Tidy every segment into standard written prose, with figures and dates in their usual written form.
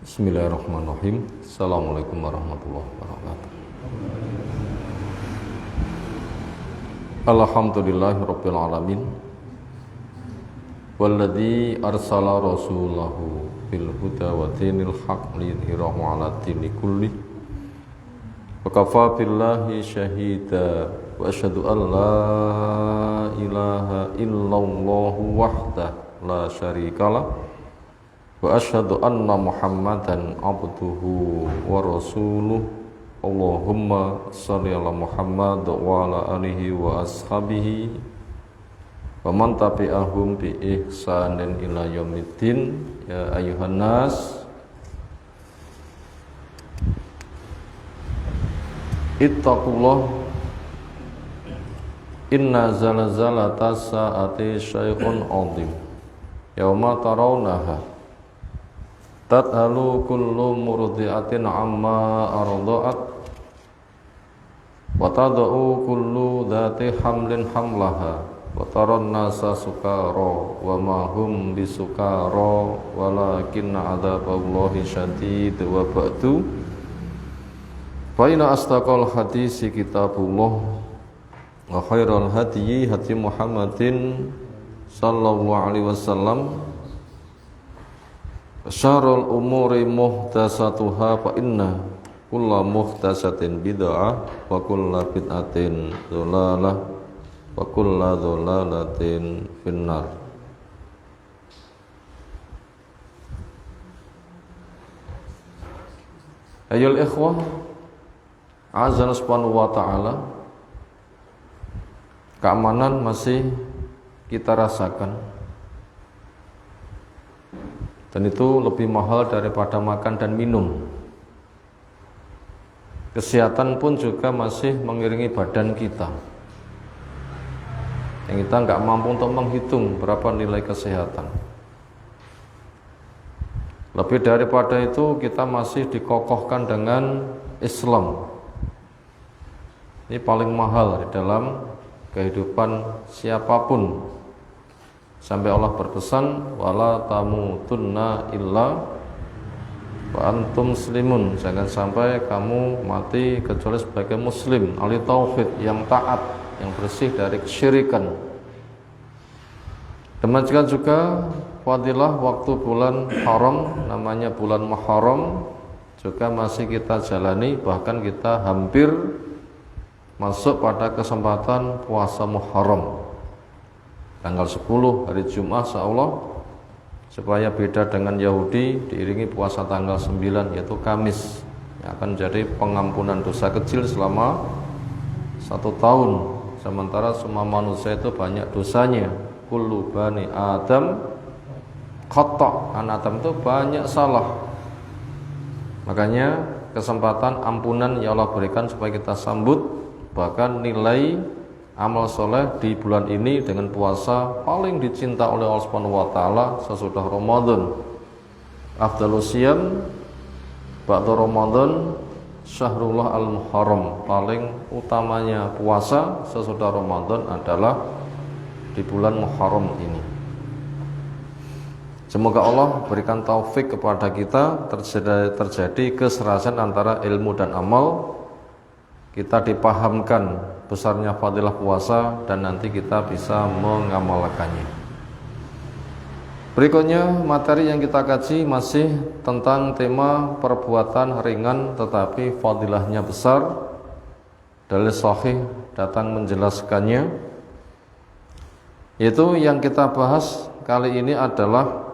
Bismillahirrahmanirrahim. Assalamualaikum warahmatullahi wabarakatuh. Alhamdulillahirabbil alamin. Walladzi arsala rasulahu bil huda wa dinil haqq liyudhhirahu 'ala dini kulli. Wa kafa billahi syahida wa asyhadu an la ilaha illallah wahdahu la syarikalah. Wa asyhadu anna Muhammadan abduhu wa rasuluh. Allahumma shalli ala Muhammad wa ala alihi wa ashabihi wa man tabi'ahum bi ihsanin ila yaumiddin. Ya ayuhan nas, ittaqullah, inna zalzalata sa'ati syai'un 'azim yauma tarawnaha tadhalu kullu murdi'atin amma arda'at wa tad'u kullu dhati hamlin hamlaha wa taran nasa sukara wa ma hum bisukara walakinna adzaballahi syadid. Wa ba'du, fa inna astaqal hadisi kitabullah wa khairal hadyi hadyi Muhammadin sallallahu alaihi wasallam. Syarrul umuri muhdatsatuha fa inna kulla muhdatsatin bid'ah wa kulla bid'atin dhalalah wa kulla dhalalatin finnar. Ayyul ikhwah, azza subhanahu wa ta'ala, keamanan masih kita rasakan. Dan itu lebih mahal daripada makan dan minum. Kesehatan pun juga masih mengiringi badan kita. Yang kita nggak mampu untuk menghitung berapa nilai kesehatan. Lebih daripada itu, kita masih dikokohkan dengan Islam. Ini paling mahal di dalam kehidupan siapapun. Sampai Allah berpesan, wala tamutunna illa wa antum muslimun. Jangan sampai kamu mati kecuali sebagai muslim, ahli tauhid, yang taat, yang bersih dari kesyirikan. Demikian juga fadilah waktu bulan haram, namanya bulan Muharram, juga masih kita jalani. Bahkan kita hampir masuk pada kesempatan puasa Muharram tanggal 10 hari Jumat, insyaallah, supaya beda dengan Yahudi, diiringi puasa tanggal 9 yaitu Kamis, yang akan menjadi pengampunan dosa kecil selama 1 tahun. Sementara semua manusia itu banyak dosanya. Kullu bani Adam khata', anak Adam itu banyak salah. Makanya kesempatan ampunan yang Allah berikan supaya kita sambut. Bahkan nilai amal soleh di bulan ini dengan puasa paling dicinta oleh Allah Subhanahu wa taala sesudah Ramadan. Afdhalus siyam ba'da Ramadan syahrullah al-muharram. Paling utamanya puasa sesudah Ramadan adalah di bulan Muharram ini. Semoga Allah berikan taufik kepada kita, terjadi keserasan antara ilmu dan amal. Kita dipahamkan besarnya fadilah puasa dan nanti kita bisa mengamalkannya. Berikutnya materi yang kita kaji masih tentang tema perbuatan ringan tetapi fadilahnya besar. Dalil sahih datang menjelaskannya. Yaitu yang kita bahas kali ini adalah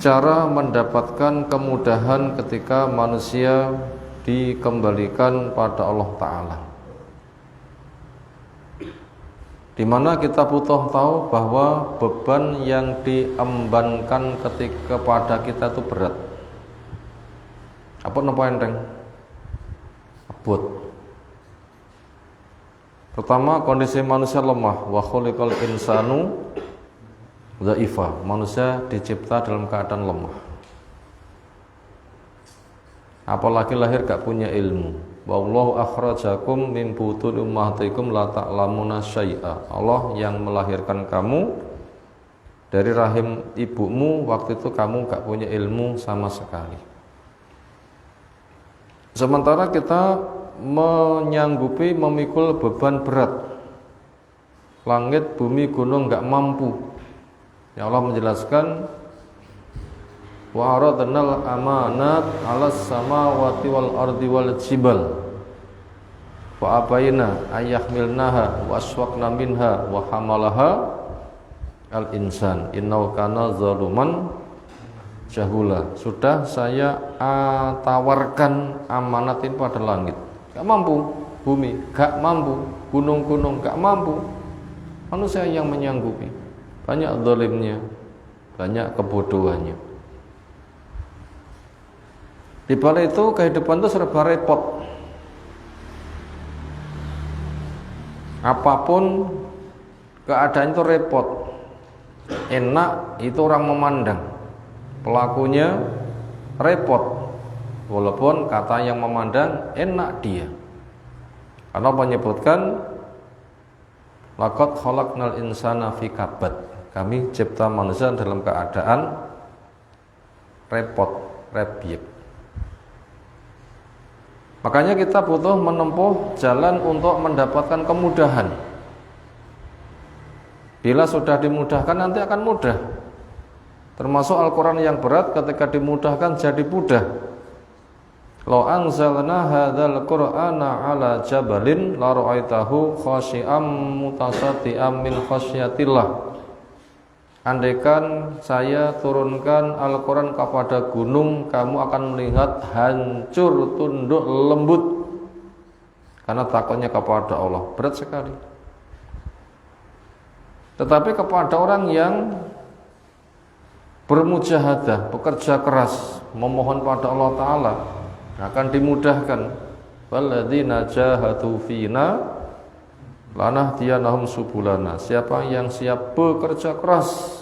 cara mendapatkan kemudahan ketika manusia dikembalikan pada Allah Ta'ala. Di mana kita butuh tahu bahwa beban yang diembankan ketika pada kita itu berat. Apa napa enteng? Abot. Pertama, kondisi manusia lemah. Wa khuliqal insanu dhaifa. Manusia dicipta dalam keadaan lemah. Apalagi lahir gak punya ilmu. wallahu akhrajakum min butuni ummahatikum la ta'lamuna syai'a. Allah yang melahirkan kamu dari rahim ibumu, waktu itu kamu gak punya ilmu sama sekali. Sementara kita menyanggupi memikul beban berat, langit, bumi, gunung gak mampu. Ya Allah menjelaskan, wa aradnal amanat 'alas samawati wal ardi wal jibal fa abaina ayyahmilnaha wa aswaqna minha wa hamalaha al insan innahu kana zaluman jahula. Sudah saya tawarkan amanat ini pada langit, gak mampu. Bumi gak mampu, gunung-gunung gak mampu. Manusia yang menyanggupi, banyak zalimnya, banyak kebodohannya. Di balik itu kehidupan itu serba repot. Apapun keadaan itu repot. Enak itu orang memandang, pelakunya repot. Walaupun kata yang memandang enak dia. Karena menyebutkan laqad khalaqnal insana fi kabad. Kami cipta manusia dalam keadaan repot, rebiek. Makanya kita butuh menempuh jalan untuk mendapatkan kemudahan. Bila sudah dimudahkan nanti akan mudah. Termasuk Al-Quran yang berat ketika dimudahkan jadi mudah. Law anzalna hadzal qur'ana ala jabalin la ra'aitahu khashi'am mutasaddiam min khasyatillah. Andaikan saya turunkan Al-Quran kepada gunung, kamu akan melihat hancur tunduk lembut karena takutnya kepada Allah. Berat sekali. Tetapi kepada orang yang bermujahadah, bekerja keras, memohon pada Allah Ta'ala, akan dimudahkan. Walladzina jahadu fina lanahdiyanahum subulana. Siapa yang siap bekerja keras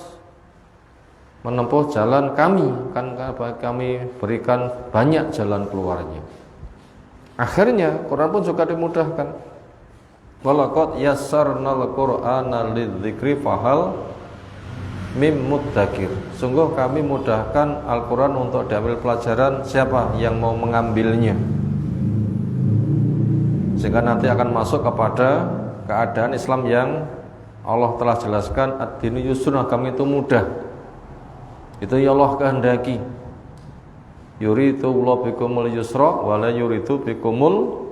menempuh jalan kami, kan kami berikan banyak jalan keluarnya. Akhirnya Quran pun juga dimudahkan. Walaqad yassarnal Qur'ana lidzikri fahal mim muddakir. Sungguh kami mudahkan Al-Quran untuk diambil pelajaran, siapa yang mau mengambilnya, sehingga nanti akan masuk kepada keadaan Islam yang Allah telah jelaskan, ad-dinu yusrun, agama itu mudah. Itu ya Allah kehendaki. Yuridu Allah bikumul yusra wa la yuridu bikumul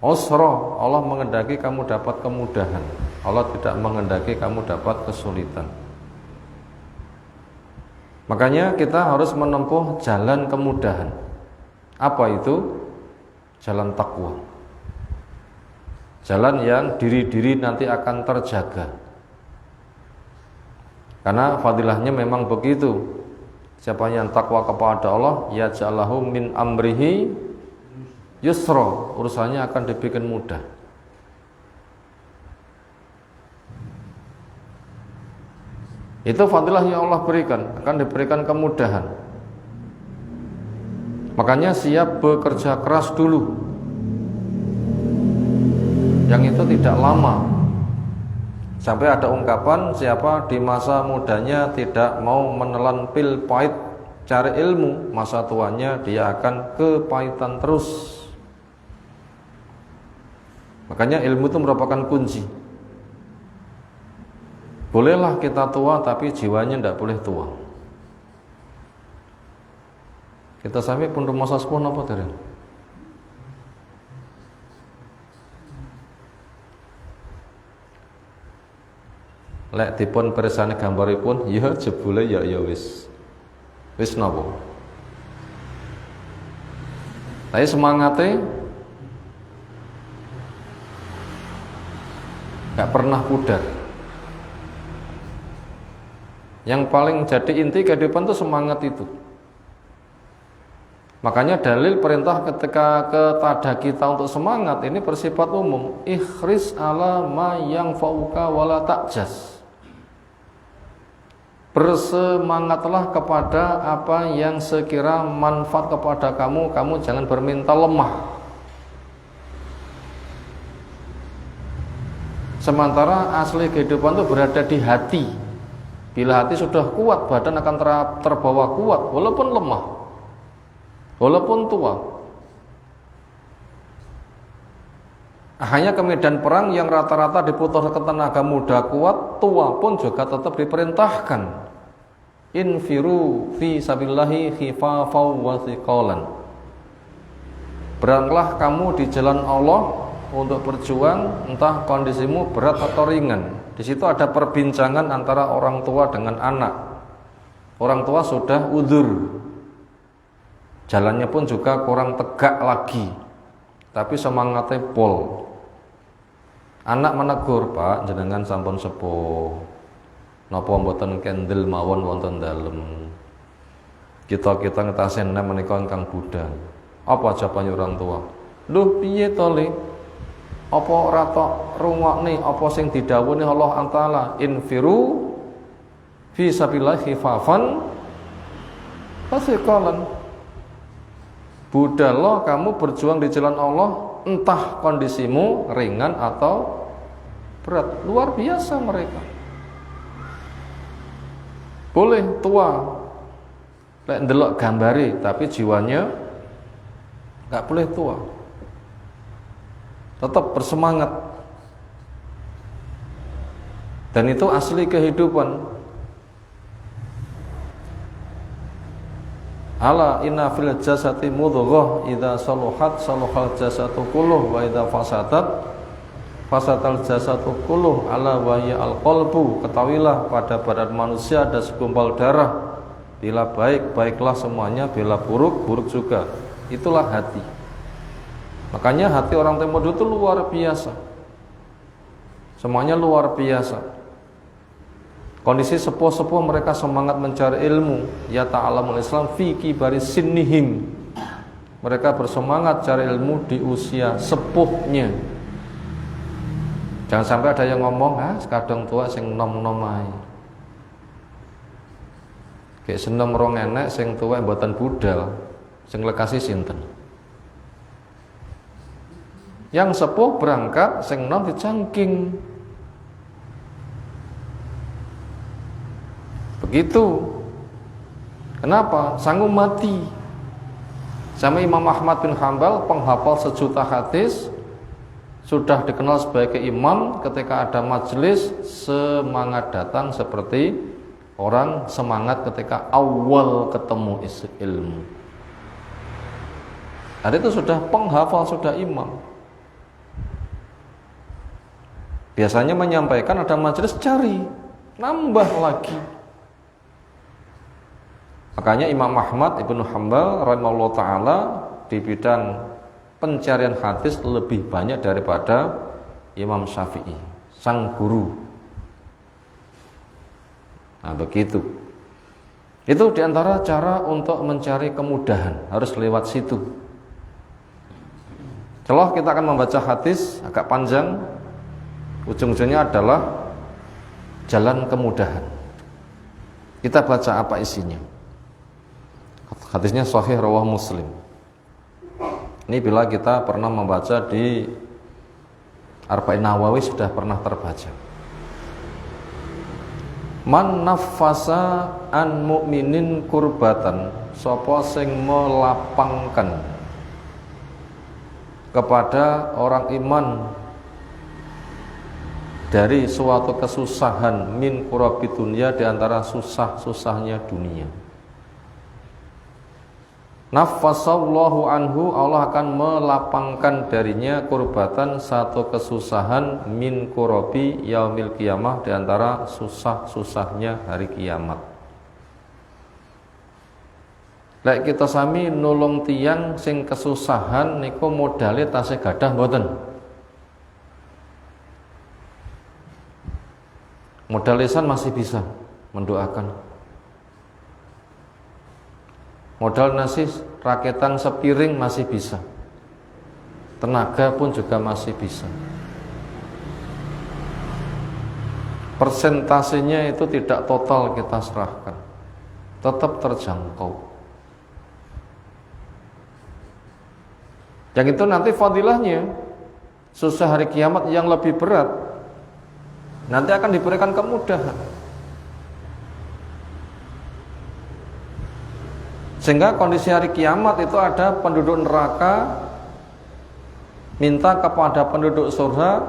usra. Allah menghendaki kamu dapat kemudahan. Allah tidak menghendaki kamu dapat kesulitan. Makanya kita harus menempuh jalan kemudahan. Apa itu? Jalan takwa. Jalan yang diri-diri nanti akan terjaga. Karena fadilahnya memang begitu. Siapa yang takwa kepada Allah, yaj'alahu min amrihi yusra, urusannya akan dibikin mudah. Itu fadilah yang Allah berikan, akan diberikan kemudahan. Makanya siap bekerja keras dulu. Yang itu tidak lama. Sampai ada ungkapan, siapa di masa mudanya tidak mau menelan pil pahit cari ilmu, masa tuanya dia akan kepahitan terus. Makanya ilmu itu merupakan kunci. Bolehlah kita tua tapi jiwanya tidak boleh tua. Kita sampai pun rumah sepuh apa dari? Lek dipun persane gambaripun ya jebule ya wis napa. Tapi semangate gak pernah pudar. Yang paling jadi inti kehidupan itu semangat itu. Makanya dalil perintah ketika kepada kita untuk semangat ini bersifat umum. Ikhris ala ma yang fauka wala ta'jas. Bersemangatlah kepada apa yang sekira manfaat kepada kamu, kamu jangan berminta lemah. Sementara asli kehidupan itu berada di hati. Bila hati sudah kuat, badan akan terbawa kuat, walaupun lemah, walaupun tua. Hanya ke medan perang yang rata-rata dibutuhkan tenaga muda kuat, tua pun juga tetap diperintahkan. Infiru fi sabilillahi khifafan wa thiqalan. Beranglah kamu di jalan Allah untuk berjuang, entah kondisimu berat atau ringan. Di situ ada perbincangan antara orang tua dengan anak. Orang tua sudah udzur, jalannya pun juga kurang tegak lagi, tapi semangatnya pol. Anak menegur, "Pak, jenengan sampun sepuh, napa mboten kendel mawon wonten dalem. Kita ngetasen menika ingkang budal." Apa jawabannya orang tua? "Duh, piye to, Le? Apa ora tok rungokne apa sing didhawuhi Allah Ta'ala, infiru fi sabilillah khifafan fasiqalan." Budal kamu berjuang di jalan Allah, entah kondisimu ringan atau berat. Luar biasa mereka. Boleh tua, lek ndelok gambare, tapi jiwanya nggak boleh tua. Tetap bersemangat. Dan itu asli kehidupan. Ala inna fil jasati mudghah idza saluhat saluhal jasatu kulluh wa idza fasatal jasatu kulluh ala wa hiya al qalbu. Ketahuilah pada badan manusia ada segumpal darah. Bila baik, baiklah semuanya, bila buruk, buruk juga. Itulah hati. Makanya hati orang Timur itu luar biasa. Semuanya luar biasa. Kondisi sepuh-sepuh mereka semangat mencari ilmu. Ya ta'alamul Islam fi kibari sinnihim. Mereka bersemangat cari ilmu di usia sepuhnya. Jangan sampai ada yang ngomong, sekadang tua sing nom-nom ae. Kayak seneng rong enek sing tua mboten budal. Sing lekasi sinten? Yang sepuh berangkat, sing nom dicangking. Begitu. Kenapa? Sanggup mati. Sama Imam Ahmad bin Hanbal, penghafal sejuta hadis, sudah dikenal sebagai imam. Ketika ada majelis, semangat datang seperti orang semangat ketika awal ketemu ilmu. Ada itu sudah penghafal, sudah imam. Biasanya menyampaikan ada majelis, cari nambah lagi. Makanya Imam Ahmad ibnu Hanbal rahimahullah ta'ala di bidang pencarian hadis lebih banyak daripada Imam Syafi'i, sang guru. Nah begitu. Itu diantara cara untuk mencari kemudahan, harus lewat situ. Kalau kita akan membaca hadis agak panjang, ujung-ujungnya adalah jalan kemudahan. Kita baca apa isinya. Hadisnya sahih rawah Muslim. Ini bila kita pernah membaca di Arba'in Nawawi sudah pernah terbaca. Man nafasa an mu'minin kurbatan, sapa sing melapangkan kepada orang iman dari suatu kesusahan min kurabi dunia, di antara susah-susahnya dunia. Nafasallahu anhu, Allah akan melapangkan darinya kurbatan, satu kesusahan min kurabi yaumil qiyamah, di antara susah-susahnya hari kiamat. Lek kita sami nulung tiyang sing kesusahan niku modale tasih gadah mboten? Modal lisan masih bisa mendoakan. Modal nasi raketan sepiring masih bisa. Tenaga pun juga masih bisa. Persentasenya itu tidak total kita serahkan, tetap terjangkau. Yang itu nanti fadilahnya susah hari kiamat yang lebih berat nanti akan diberikan kemudahan. Sehingga kondisi hari kiamat itu ada penduduk neraka minta kepada penduduk surga,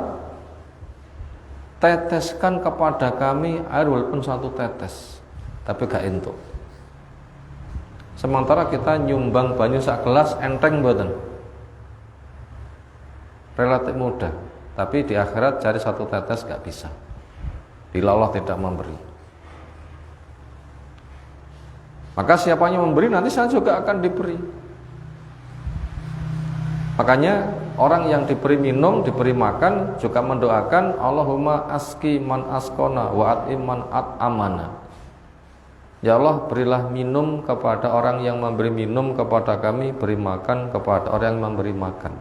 teteskan kepada kami air walaupun satu tetes, tapi gak entuk. Sementara kita nyumbang banyu sak gelas enteng mboten, relatif mudah. Tapi di akhirat cari satu tetes gak bisa, bila Allah tidak memberi. Maka siapa yang memberi nanti saya juga akan diberi. Makanya orang yang diberi minum, diberi makan juga mendoakan Allahumma aski man askona wa at'im man at'amana. Ya Allah, berilah minum kepada orang yang memberi minum kepada kami, beri makan kepada orang yang memberi makan.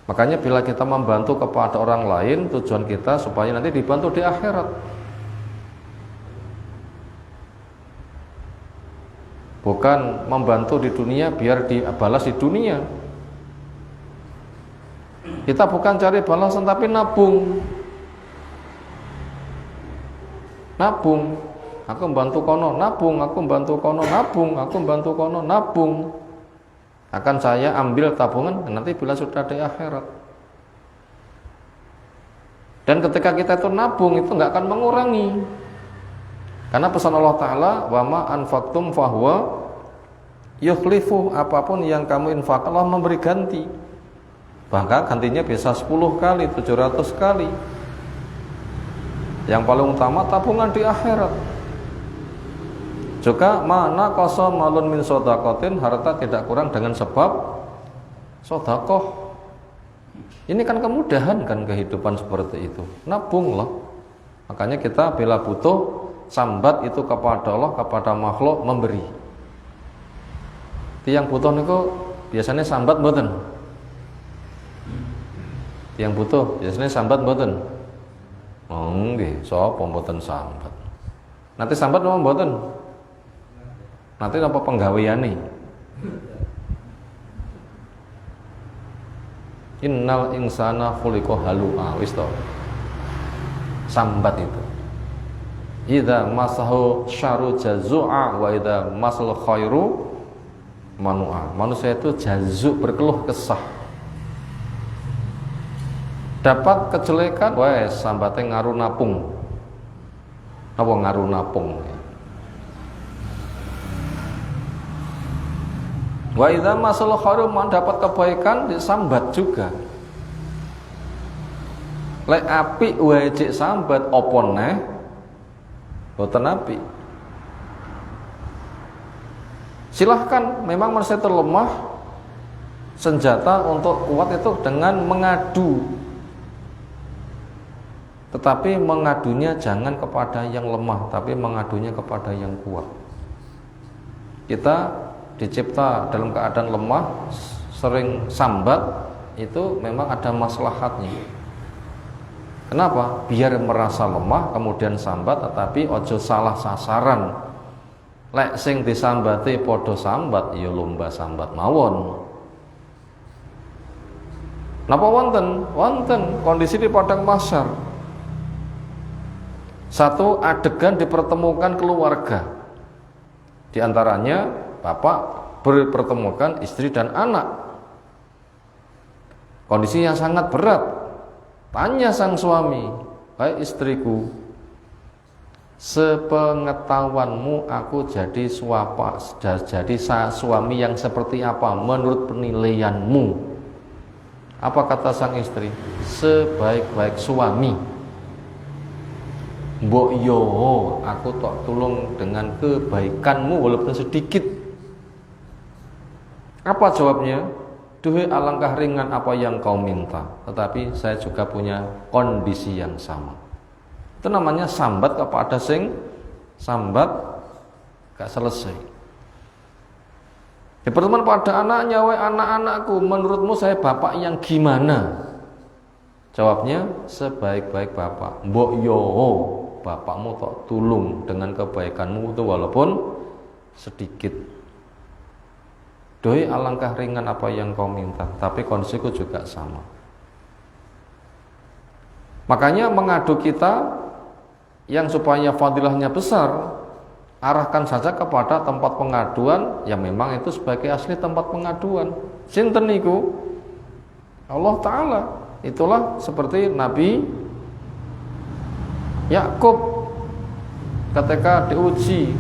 Makanya bila kita membantu kepada orang lain, tujuan kita supaya nanti dibantu di akhirat. Bukan membantu di dunia biar dibalas di dunia. Kita bukan cari balasan tapi nabung. Nabung. Aku membantu kono, nabung. Aku membantu kono, nabung. Aku membantu kono, nabung. Akan saya ambil tabungan nanti bila sudah di akhirat. Dan ketika kita itu nabung itu nggak akan mengurangi. Karena pesan Allah Ta'ala, wa ma anfaqtum fahuwa yukhlifu, apapun yang kamu infak Allah memberi ganti. Bahkan gantinya bisa 10 kali, 700 kali. Yang paling utama tabungan di akhirat. Juga mana qasa malun min shadaqatin, harta tidak kurang dengan sebab sedekah. Ini kan kemudahan kan kehidupan seperti itu. Nabung loh. Makanya kita bila butuh sambat itu kepada Allah, kepada makhluk memberi. Tiang butuh niku biasanya sambat mboten. Tiang butuh biasanya sambat mboten. Oh nggih, sapa mboten sambat. Nanti sambat napa mboten? Nanti napa penggaweane? Innal insana khuliqa halu'a, wis to. Sambat itu. Idza masahu syarru jazua wa idza masal khairu manu'a. Manusia itu jazuk, berkeluh kesah. Dapat kejelekan, wes sambate ngaru napung. Apa ngaru napung? Wa idza masal khairu, dapat kebaikan disambat juga. Lek apik wae cek sambat apa neh? Boten apik. Silahkan, memang manusia terlemah. Senjata untuk kuat itu dengan mengadu. Tetapi mengadunya jangan kepada yang lemah, tapi mengadunya kepada yang kuat. Kita dicipta dalam keadaan lemah, sering sambat, itu memang ada maslahatnya. Kenapa? Biar merasa lemah kemudian sambat, tetapi ojo salah sasaran. Lek sing disambati podo sambat, ya lomba sambat mawon. Napa wonten? Wonten kondisi di padang mahsyar. Satu adegan dipertemukan keluarga. Di antaranya bapak berpertemukan istri dan anak. Kondisi yang sangat berat. Tanya sang suami, "Hai istriku, sepengetahuanmu aku jadi suami yang seperti apa menurut penilaianmu?" Apa kata sang istri? "Sebaik-baik suami." "Mbok yo, aku tak tulung dengan kebaikanmu walaupun sedikit." Apa jawabnya? "Duhai alangkah ringan apa yang kau minta, tetapi saya juga punya kondisi yang sama." Itu namanya sambat kepada sing sambat gak selesai. Di pertemuan pada anaknya, "Wahai anak-anakku, menurutmu saya bapak yang gimana?" Jawabnya, "Sebaik-baik bapak." "Mbok yo, bapakmu tak tulung dengan kebaikanmu itu walaupun sedikit." "Doi alangkah ringan apa yang kau minta, tapi kondisiku juga sama." Makanya mengadu kita yang supaya fadilahnya besar, arahkan saja kepada tempat pengaduan yang memang itu sebagai asli tempat pengaduan. Sinten niku? Allah Ta'ala. Itulah seperti Nabi Yakub ketika diuji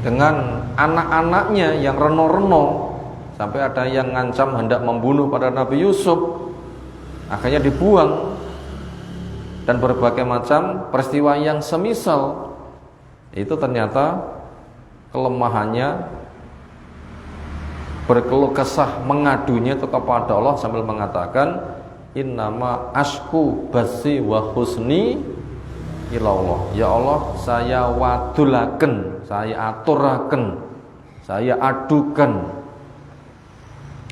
dengan anak-anaknya yang reno-reno, sampai ada yang ngancam hendak membunuh pada Nabi Yusuf, akhirnya dibuang. Dan berbagai macam peristiwa yang semisal itu ternyata kelemahannya berkeluh kesah mengadunya itu kepada Allah sambil mengatakan innama ashku basi wa husni ilallah. Ya Allah, saya wadulaken, saya aturaken, saya adukan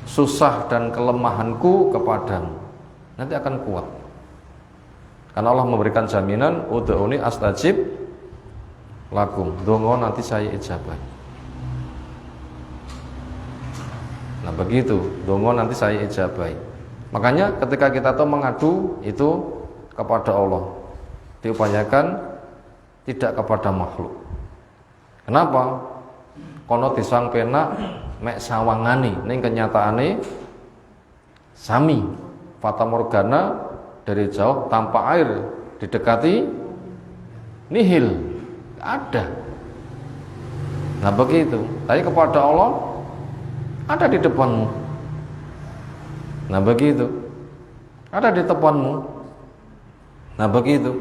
susah dan kelemahanku kepadamu, nanti akan kuat. Karena Allah memberikan jaminan ud'uni astajib lakum, dongo nanti saya ijabah. Nah begitu, dongo nanti saya ijabah. Makanya ketika kita tuh mengadu itu kepada Allah, diupayakan tidak kepada makhluk. Kenapa? Kono disang penak mek sawangani, ning kenyataane sami fata morgana, dari jauh tanpa air didekati nihil, ada. Nah begitu. Tapi kepada Allah ada di depanmu. Nah begitu. Ada di depanmu. Nah begitu.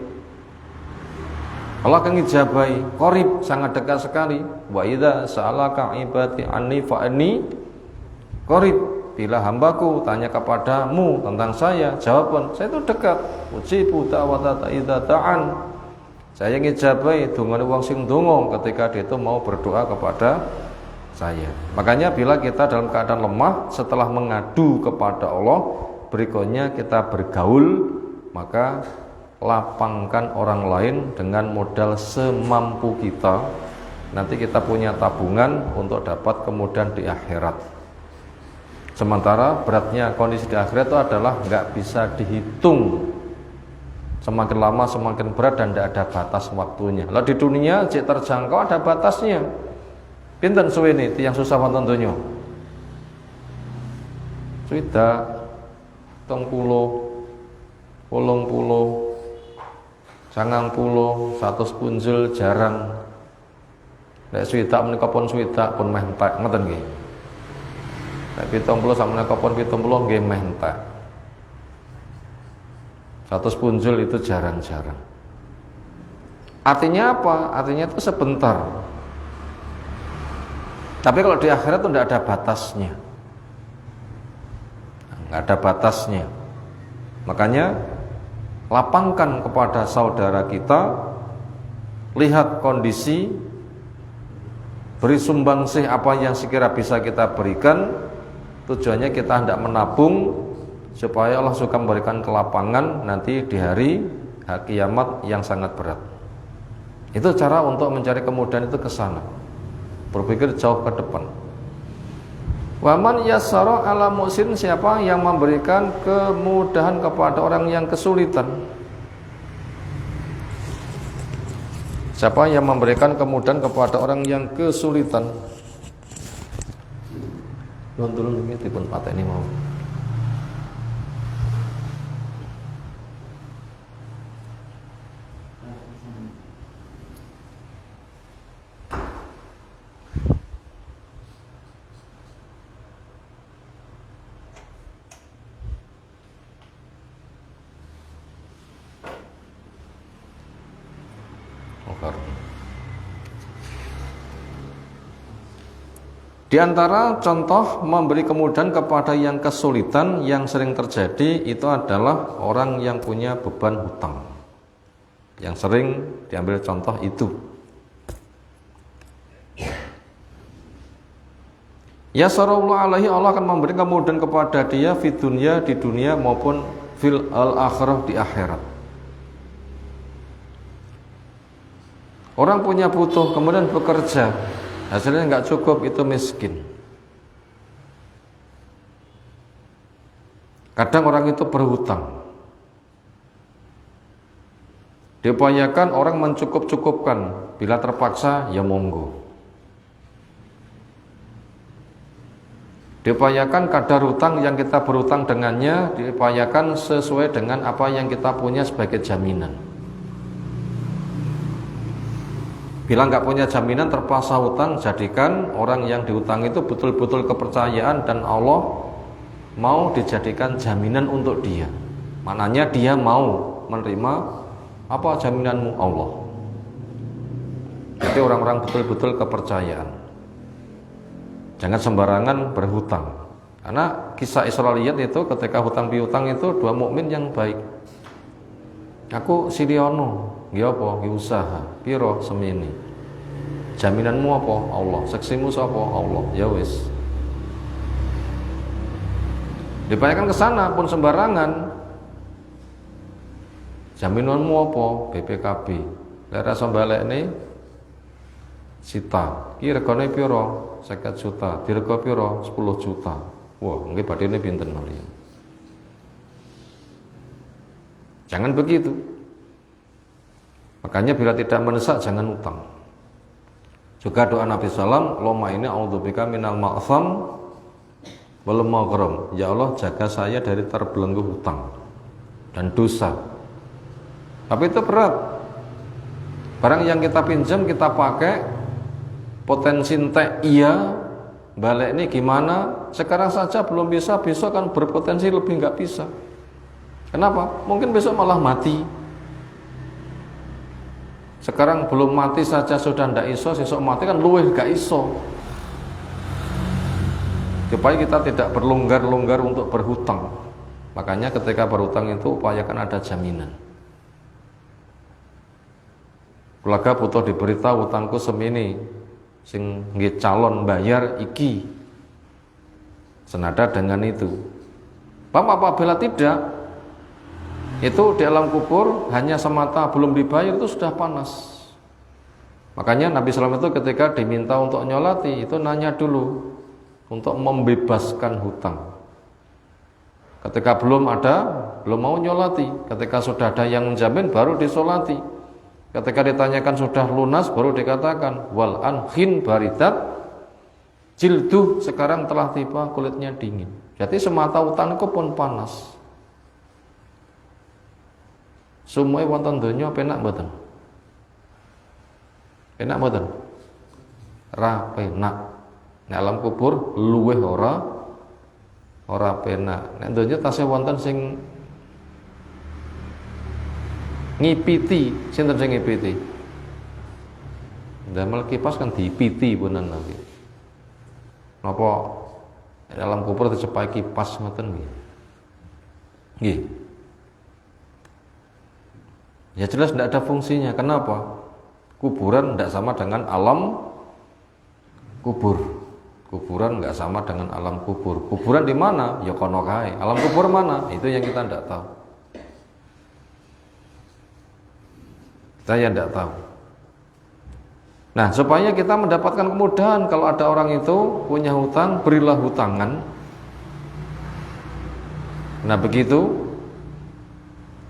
Allah akan ijabai, qarib, sangat dekat sekali. Wa idza sa'alaka ibadi anni fa anni qarib. Bila hambaku tanya kepadamu tentang saya, jawaban saya itu dekat. Ujibu da'wata idza ta'an. Saya ngijabai dungane wong sing ndonga ketika dia itu mau berdoa kepada saya. Makanya bila kita dalam keadaan lemah, setelah mengadu kepada Allah, berikutnya kita bergaul, maka lapangkan orang lain dengan modal semampu kita. Nanti kita punya tabungan untuk dapat kemudian di akhirat. Sementara beratnya kondisi di akhirat itu adalah nggak bisa dihitung. Semakin lama semakin berat dan tidak ada batas waktunya. Lalu di dunia cek terjangkau ada batasnya. Pinten suwene tiyang susah wonten donya? Swidak, 30, 80, 90, 100 punjul jarang. Nek swidak menika pun swidak pun meh entek ngoten nggih. Nek 70 sak menika pun 70 nggih meh entek. 100 punjul itu jarang-jarang. Artinya apa? Artinya itu sebentar. Tapi kalau di akhirat itu tidak ada batasnya. Nggak ada batasnya. Makanya lapangkan kepada saudara kita, lihat kondisi, beri sumbangsih apa yang sekira bisa kita berikan. Tujuannya kita hendak menabung supaya Allah suka memberikan kelapangan nanti di hari kiamat yang sangat berat. Itu cara untuk mencari kemudahan itu ke sana. Berpikir jauh ke depan. Waman yassara ala musin, siapa yang memberikan kemudahan kepada orang yang kesulitan. Siapa yang memberikan kemudahan kepada orang yang kesulitan. Turun ini dipun pateni mau. Di antara contoh memberi kemudahan kepada yang kesulitan yang sering terjadi itu adalah orang yang punya beban hutang. Yang sering diambil contoh itu. Ya sarallahu alaihi, Allah akan memberi kemudahan kepada dia di dunia maupun fil akhirah, di akhirat. Orang punya butuh kemudian bekerja, hasilnya nggak cukup, itu miskin. Kadang orang itu berhutang, Diupayakan orang mencukup-cukupkan, bila terpaksa ya monggo. Diupayakan kadar hutang yang kita berhutang dengannya diupayakan sesuai dengan apa yang kita punya sebagai jaminan. Bila nggak punya jaminan terpaksa hutang, jadikan orang yang dihutang itu betul-betul kepercayaan dan Allah mau dijadikan jaminan untuk dia. Maknanya dia mau menerima apa jaminanmu Allah. Jadi orang-orang betul-betul kepercayaan. Jangan sembarangan berhutang. Karena kisah Israiliyat itu ketika hutang piutang itu dua mukmin yang baik. Aku siliono, nggih apa? Nggih usaha. Piro semene? Jaminanmu apa? Allah. Seksimu sapa? Allah. Ya wis. Dibayarkan ke sana pun sembarangan. Jaminanmu apa? BPKB. Lek rasa balekne sita. Ki regane piro? 50 juta. Dirego piro? 10 juta. Wah, nggih badine pinten malian. Jangan begitu. Makanya bila tidak mendesak jangan utang. Juga doa Nabi sallam, Allahumma inni a'udzubika minal ma'tham wal maghram. Ya Allah, jaga saya dari terbelenggu hutang dan dosa. Tapi itu berat. Barang yang kita pinjam kita pakai, potensi entek iya, balik ini gimana? Sekarang saja belum bisa, besok kan berpotensi lebih nggak bisa. Kenapa? Mungkin besok malah mati. Sekarang belum mati saja sudah ndak iso, besok mati kan luwih gak iso. Supaya kita tidak berlonggar-longgar untuk berhutang. Makanya ketika berhutang itu upayakan ada jaminan. Keluarga butuh diberitahu hutangku semini, sing nggih calon bayar iki. Senada dengan itu. Bapak apabila tidak, itu di alam kubur hanya semata belum dibayar itu sudah panas. Makanya Nabi SAW itu ketika diminta untuk nyolati itu nanya dulu untuk membebaskan hutang. Ketika belum ada, belum mau nyolati. Ketika sudah ada yang menjamin baru disolati. Ketika ditanyakan sudah lunas baru dikatakan wal anhin baridat jilduh, sekarang telah tiba kulitnya dingin. Jadi semata utangku pun panas. Sumuhe wonten donya penak mboten? Penak mboten? Ra penak. Nek alam kubur luweh ora penak. Nek donya tasih wonten sing ngipiti, sinten sing ngipiti? Damel kipas kan dipiti punan lagi. Napa dalam kubur dicepai kipas ngoten nggih? Nggih. Ya jelas tidak ada fungsinya. Kenapa? Kuburan tidak sama dengan alam kubur. Kuburan nggak sama dengan alam kubur. Kuburan di mana? Ya kono kae. Alam kubur mana? Itu yang kita tidak tahu. Saya tidak tahu. Nah, supaya kita mendapatkan kemudahan, kalau ada orang itu punya hutang, berilah hutangan. Nah, begitu.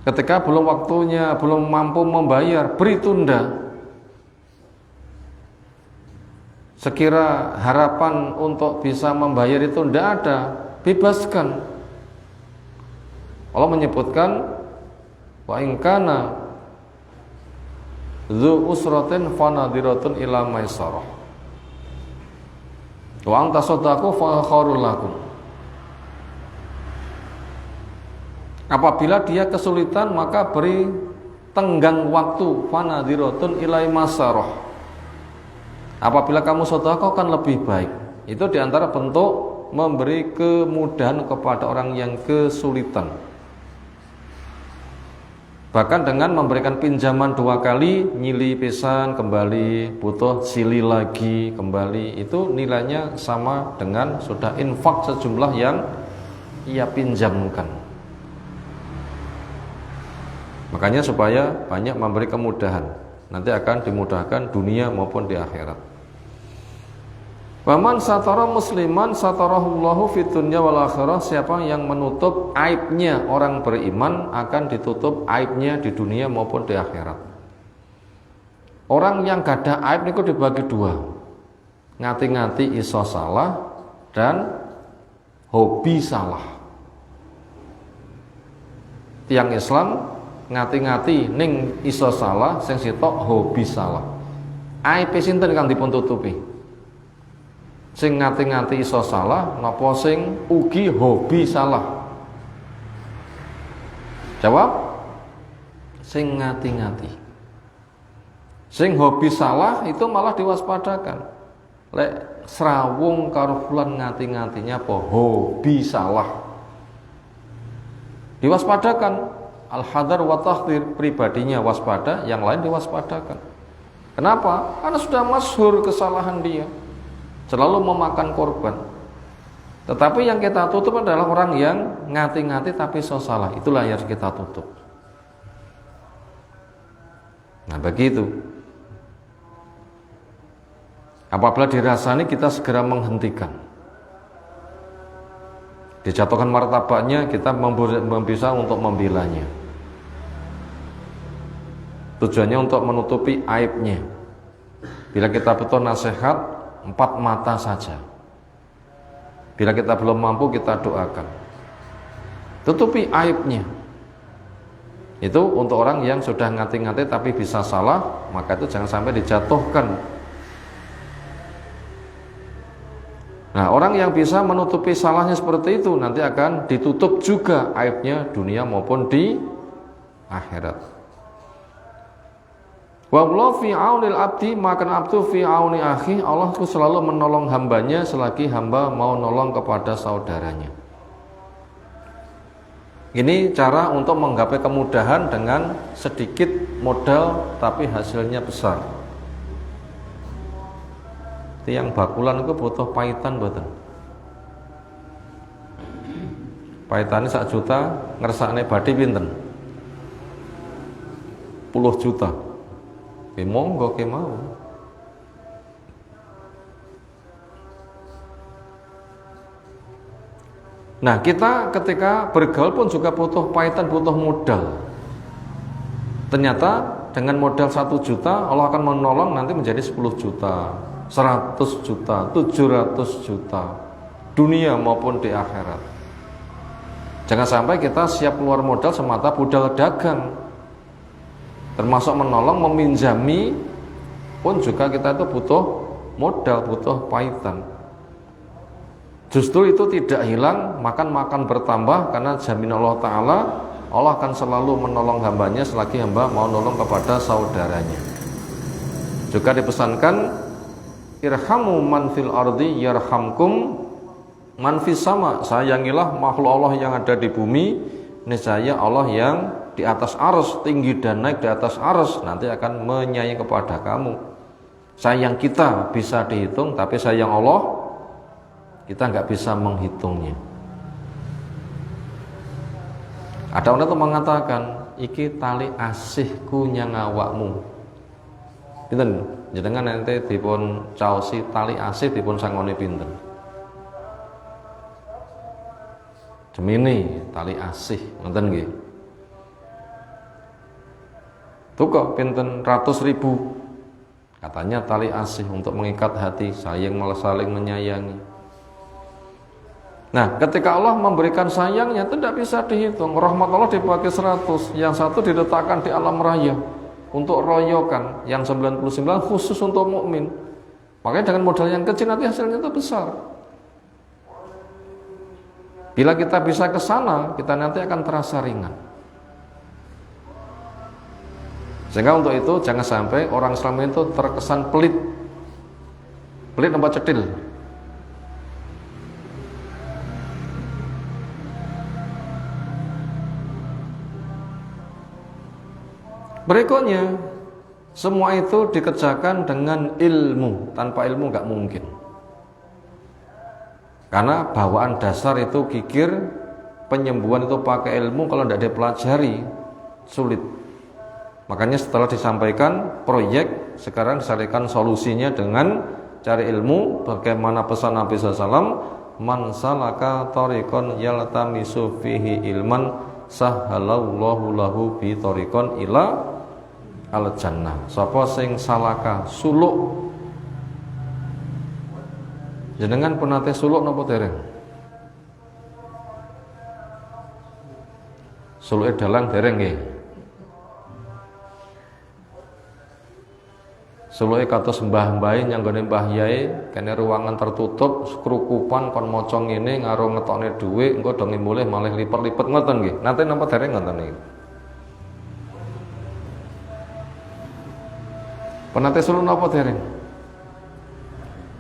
Ketika belum waktunya, belum mampu membayar, beri tunda. Sekira harapan untuk bisa membayar itu tidak ada, bebaskan. Allah menyebutkan wa in kana dzu usratin fanadhiratun ila maisarah wa an tasaddaqu fa khairul lakum. Apabila dia kesulitan maka beri tenggang waktu, fanadhiratun ila maisarah. Apabila kamu sedekah kan lebih baik. Itu diantara bentuk memberi kemudahan kepada orang yang kesulitan. Bahkan dengan memberikan pinjaman 2 kali, nyili pisan kembali, butuh sili lagi kembali, itu nilainya sama dengan sudah infak sejumlah yang ia pinjamkan. Makanya supaya banyak memberi kemudahan, nanti akan dimudahkan dunia maupun di akhirat. Waman satara musliman satarahullahu fid dunya wal akhirah. Siapa yang menutup aibnya orang beriman akan ditutup aibnya di dunia maupun di akhirat. Orang yang gada aib niku dibagi dua. Ngati-ngati iso salah dan hobi salah. Tiang Islam ngati-ngati ning iso salah, sing sitok hobi salah. Aib sinten kang dipun tutupi? Sing ngati-ngati iso salah napa sing ugi hobi salah? Jawab, sing ngati-ngati. Sing hobi salah itu malah diwaspadakan. Lek srawung karo fulan ngati-ngatinya apa hobi salah, diwaspadakan. Al-hadar wa tahdhir, pribadinya waspada, yang lain diwaspadakan. Kenapa? Karena sudah masyhur kesalahan dia, selalu memakan korban. Tetapi yang kita tutup adalah orang yang ngati-ngati tapi so salah. Itulah yang harus kita tutup. Nah begitu. Apabila dirasani kita segera menghentikan. Dijatuhkan martabatnya, kita bisa untuk membelanya. Tujuannya untuk menutupi aibnya. Bila kita butuh nasihat, 4 mata saja. Bila kita belum mampu, kita doakan. Tutupi aibnya. Itu untuk orang yang sudah ngati-ngati tapi bisa salah, maka itu jangan sampai dijatuhkan. Nah, orang yang bisa menutupi salahnya seperti itu nanti akan ditutup juga aibnya dunia maupun di akhirat. Wallahu fi aunil abdi maka abdu fi auni akhi. Allah itu selalu menolong hambanya selagi hamba mau nolong kepada saudaranya. Ini cara untuk menggapai kemudahan dengan sedikit modal tapi hasilnya besar. Tiang bakulan itu butuh pahitan mboten. Pahitane 1 juta, ngersakne badhe pinten? 10 juta. Ki monggo ki mau. Nah, kita ketika bergaul pun juga butuh pahitan, butuh modal. Ternyata dengan modal 1 juta Allah akan menolong nanti menjadi 10 juta, 100 juta, 700 juta, dunia maupun di akhirat. Jangan sampai kita siap keluar modal semata modal dagang, termasuk menolong, meminjami pun juga kita itu butuh modal, butuh pahitan. Justru itu tidak hilang, makan bertambah, karena jamin Allah Ta'ala, Allah akan selalu menolong hambanya selagi hamba mau nolong kepada saudaranya. Juga dipesankan, irhamu man fil ardi yarhamkum man fis sama. Sayangilah makhluk Allah yang ada di bumi, niscaya Allah yang di atas arsy, tinggi dan naik di atas arsy, nanti akan menyayangi kepada kamu. Sayang kita bisa dihitung, tapi sayang Allah kita nggak bisa menghitungnya. Ada orang itu mengatakan, iki tali asihku nyang awakmu. Pinten? Jenengan nanti dipun caosi tali asih dipun sangoni pinten? Gemini tali asih, ngoten nggih. Tuh kok pinten 100.000. Katanya tali asih untuk mengikat hati, sayang malah saling menyayangi. Nah, ketika Allah memberikan sayangnya itu tidak bisa dihitung. Rahmat Allah dibagi 100, yang satu diletakkan di alam raya untuk royokan, yang 99 khusus untuk mukmin. Makanya dengan modal yang kecil nanti hasilnya itu besar. Bila kita bisa ke sana, kita nanti akan terasa ringan. Sehingga untuk itu jangan sampai orang Islam itu terkesan pelit. Pelit apa cedil? Berikutnya, semua itu dikerjakan dengan ilmu. Tanpa ilmu nggak mungkin. Karena bawaan dasar itu kikir, penyembuhan itu pakai ilmu, kalau tidak dipelajari sulit. Makanya setelah disampaikan proyek, sekarang disampaikan solusinya dengan cari ilmu, bagaimana pesan Nabi SAW, man salaka tariqan yaltamisu fihi ilman sahhalallahu lahu bi tariqan ila al jannah. Sapa sing salaka suluk, jenengan penate suluk napa dereng? Suluke dalang dereng nggih. Suluke kados mbah-mbahe nyanggone Mbah Yai, kene ruangan tertutup, skrukupan kon maca ngene ngaro ngetokne dhuwit, engko do mulih malih lipat-lipat ngoten nggih. Nate napa dereng ngoten niki? Penate suluk napa dereng?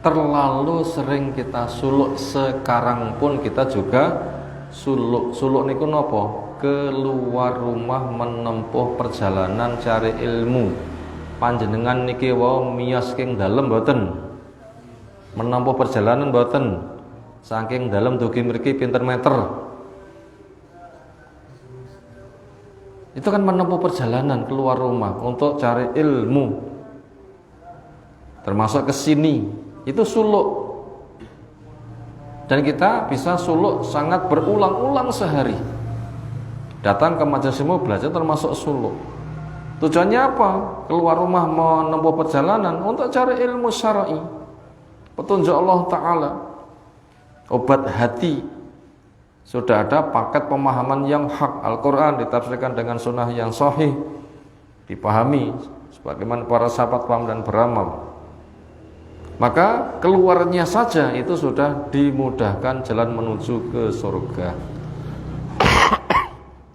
Terlalu sering kita suluk, sekarang pun kita juga suluk. Suluk niku napa? Keluar rumah menempuh perjalanan cari ilmu. Panjenengan niki wau miyos king dalem mboten? Menempuh perjalanan mboten? Saking dalem dugi mriki pinten meter? Itu kan menempuh perjalanan keluar rumah untuk cari ilmu. Termasuk ke sini, itu suluk. Dan kita bisa suluk sangat berulang-ulang sehari. Datang ke majelis ilmu belajar termasuk suluk. Tujuannya apa? Keluar rumah menempuh perjalanan untuk cari ilmu syar'i, petunjuk Allah Ta'ala, obat hati. Sudah ada paket pemahaman yang hak. Al-Quran ditafsirkan dengan sunnah yang sahih, dipahami sebagaimana para sahabat paham dan beramal. Maka keluarnya saja itu sudah dimudahkan jalan menuju ke surga.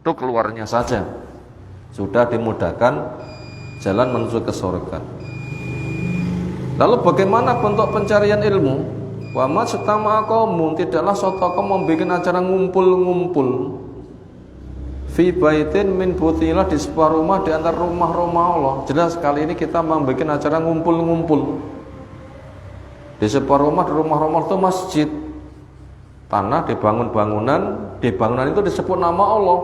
Itu keluarnya saja sudah dimudahkan jalan menuju ke surga. Lalu bagaimana bentuk pencarian ilmu? Wa ma satama qaumun, tidaklah suatu kaum membuat acara ngumpul-ngumpul fi baitin min butilah, di sebuah rumah di antara rumah-rumah Allah. Jelas kali ini kita membuat acara ngumpul-ngumpul di sebuah rumah, di rumah-rumah itu masjid, tanah dibangun bangunan, di bangunan itu disebut nama Allah.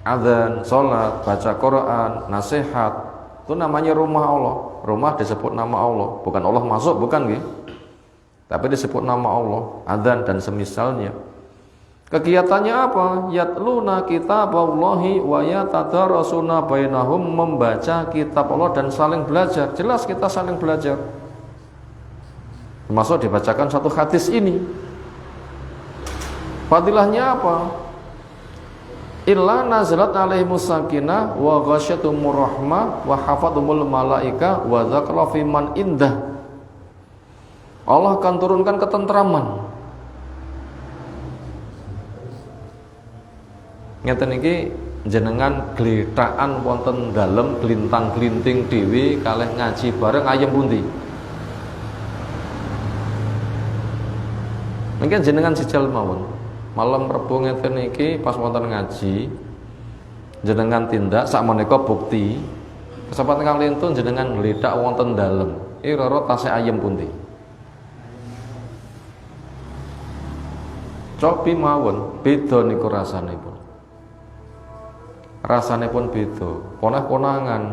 Adzan, sholat, baca Quran, nasihat, itu namanya rumah Allah. Rumah disebut nama Allah, bukan Allah masuk, bukan gitu, tapi disebut nama Allah. Adzan dan semisalnya. Kegiatannya apa? Yatluna kitaballahi wa yatadarasuna bainahum, membaca kitab Allah dan saling belajar. Jelas kita saling belajar. Termasuk dibacakan satu hadis ini. Fadilahnya apa? Illa nazalat alaihimus sakinah wa ghasyatumur rahmah wa hafathumul malaika wa dzakara fi man indah. Allah akan turunkan ketentraman. Ngeten iki jenengan glithakan wonten dalem glintang-glinting dhewe kalih ngaji bareng ayem pundi? Mungkin jenengan sijal mawon. Malam Rebo ngeten iki pas wonten ngaji jenengan tindak sakmenika bukti kesempatan kali itu jenengan ngledak wonten dalem roro tasih ayem pundi. Cobi mawon beda niku rasanipun. Rasanipun beda. Ponah-ponangan.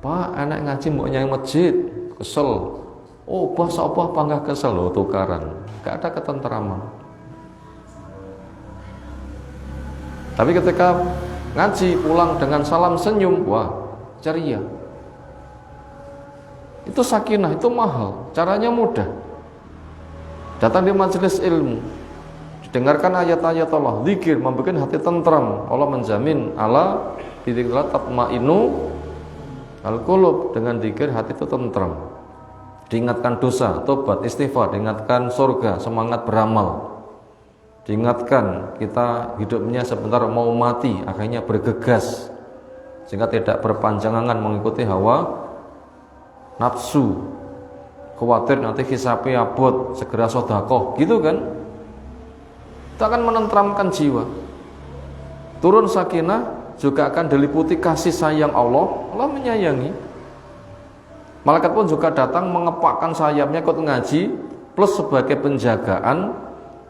Pak, anak ngaji mbok nyang masjid, kesel. Oh, bah sapa panggah kesel lho tukaran. Gak ada ketenteraman. Tapi ketika ngaji pulang dengan salam senyum, wah, ceria. Itu sakinah, itu mahal. Caranya mudah. Datang di majelis ilmu, dengarkan ayat-ayat Allah, zikir, membuat hati tentram. Allah menjamin ala bidzikrillah tatmainu al-qulub, dengan zikir hati itu tentram. Diingatkan dosa, tobat, istighfar, diingatkan surga, semangat beramal. Diingatkan kita hidupnya sebentar mau mati, akhirnya bergegas sehingga tidak berpanjangan mengikuti hawa nafsu, khawatir nanti hisabnya abot, segera sedekah, gitu kan? Itu akan menenteramkan jiwa. Turun sakinah juga akan diliputi kasih sayang Allah. Allah menyayangi. Malaikat pun juga datang mengepakkan sayapnya ikut ngaji, plus sebagai penjagaan.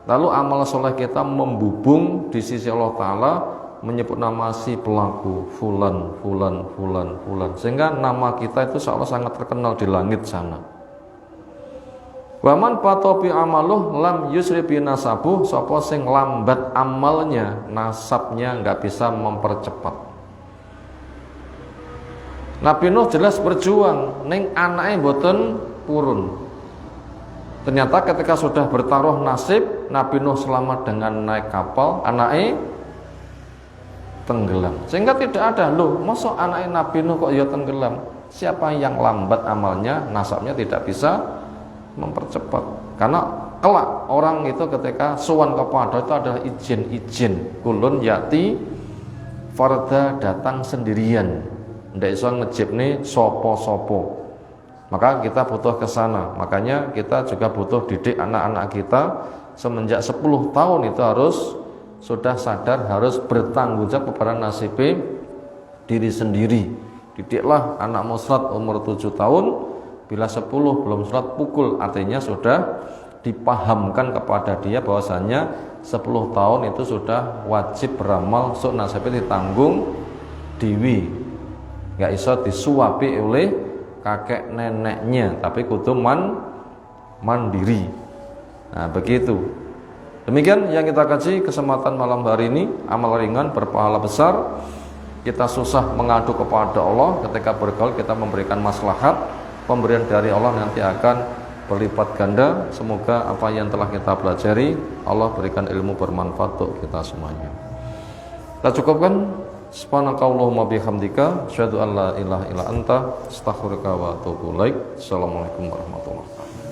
Lalu amal soleh kita membubung di sisi Allah Ta'ala, menyebut nama si pelaku fulan, fulan, fulan, fulan, sehingga nama kita itu seolah sangat terkenal di langit sana. Waman patopi amaluh lam yusri bi nasabuh, sapa sing lambat amalnya, nasabnya nggak bisa mempercepat. Nabi Nuh jelas berjuang, ning anake mboten purun. Ternyata ketika sudah bertaruh nasib, Nabi Nuh selamat dengan naik kapal, anake tenggelam. Sehingga tidak ada, loh, masa anake Nabi Nuh kok ya tenggelam? Siapa yang lambat amalnya, nasabnya tidak bisa mempercepat. Karena kelak orang itu ketika sowan kepada itu adalah izin-izin. Kulun yati farda, datang sendirian. Ndak iso ngejibne sopo-sopo. Maka kita butuh ke sana. Makanya kita juga butuh didik anak-anak kita semenjak 10 tahun itu harus sudah sadar, harus bertanggung jawab kepada nasib diri sendiri. Didiklah anakmu sholat umur 7 tahun, bila 10 belum sholat pukul, artinya sudah dipahamkan kepada dia bahwasanya 10 tahun itu sudah wajib beramal, sok nasibnya ditanggung dewi, nggak iso disuapi oleh kakek neneknya, tapi kudu mandiri. Nah begitu. Demikian yang kita kaji kesempatan malam hari ini, amal ringan berpahala besar. Kita susah mengadu kepada Allah, ketika bergaul kita memberikan maslahat, pemberian dari Allah nanti akan berlipat ganda. Semoga apa yang telah kita pelajari Allah berikan ilmu bermanfaat untuk kita semuanya. Kita cukupkan. Subhanakallahumma bihamdika asyhadu an la ilaha illa anta astaghfiruka wa atubu ilaik. Assalamualaikum warahmatullahi wabarakatuh.